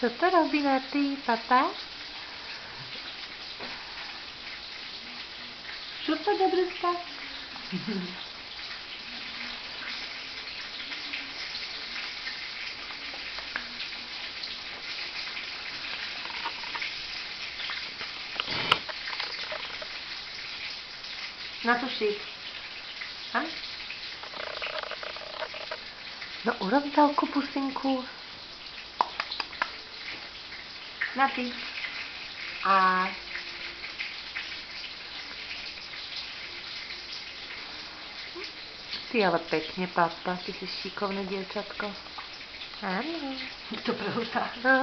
Čo to robí na ty, papa? Šupa do brúska. Na suši. Tam? No urob telku, pusinku. Na ty. A Ty ale pekne, papa. Ty si šikovné dievčatko. Áno. to pravda. No.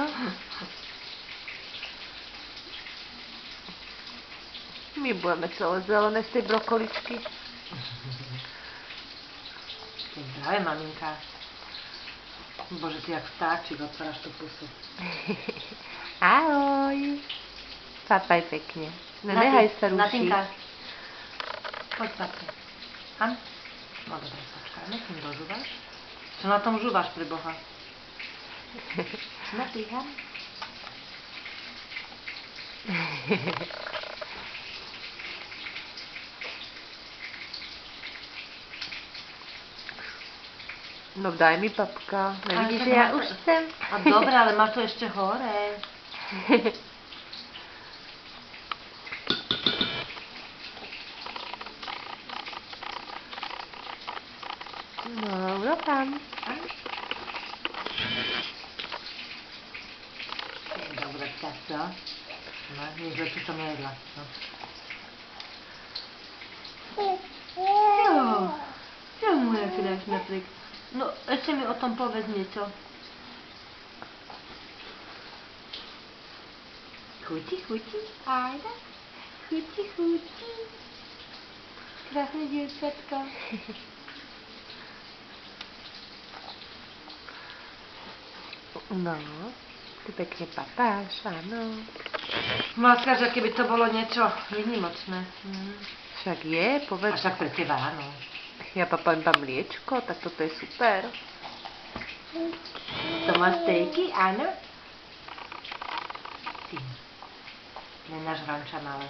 My budeme celé zelené z tej brokoličky. Ty zdravé, maminka. Bože, ty jak vtáčik, otváraš tú pusu. Ahoj. Papaj pekne. No nehaj sa rušiť. Natinka. Poď, papne. Ham? No dobre, počkaj, nechým dožúvaš. Čo na tom žúvaš, pre Boha? Na ty, ham? No daj mi, papka. Nevidíš, že tak ja máš už to- chcem. A dobre, ale máš to ešte hore. No, urob tam. Dobre, tak co? No, niech lepšie som jedla. No. Čo moja krásna prik? No, ešte mi o tom povedz niečo. Chutí, chutí, Ajda? Chutí, chutí. Krásne dievčatko. No, ty pekne papáš, áno. Láska, že keby to bolo niečo výnimočné. Však je, A povedz. však pre teba áno. Ja papám iba mliečko, tak toto je super. To máš stejky, áno? Ty. Nenáš ranča malé.